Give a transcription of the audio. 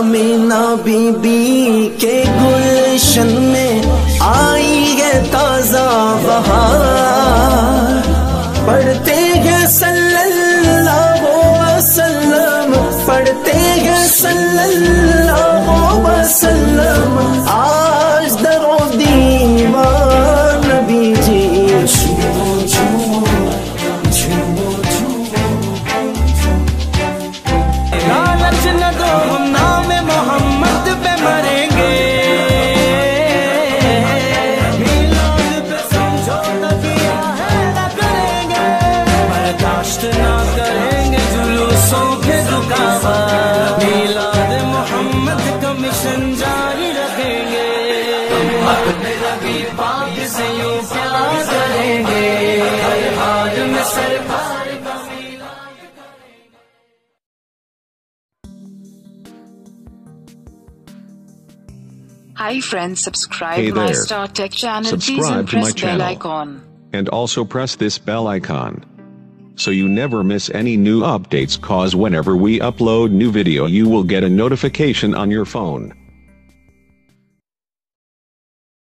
Amina be be کے گلشن میں آئی ہے تازہ بہار، پڑھتے ہیں صلی اللہ وسلم، پڑھتے ہیں صلی اللہ وسلم، آج در و دیوار نبی جی لالچ نہ دو، ہم نام محمد پہ مریں گے، میلاد پہ سمجھوتا کیا ہے نہ کریں گے، برداشت نہ کریں گے جلوسوں کے رکاوٹ، میلاد محمد کا مشن جاری رکھیں گے، اپنے نبی پاک سے یوں پیار کریں گے، ہر حال میں سرکار کا میلاد کریں گے۔ Hi friends, subscribe Hey my there. Star Tech channel, please, Subscribe and to my press bell channel. icon. And also press this bell icon, so you never miss any new updates, cause whenever we upload new video you will get a notification on your phone.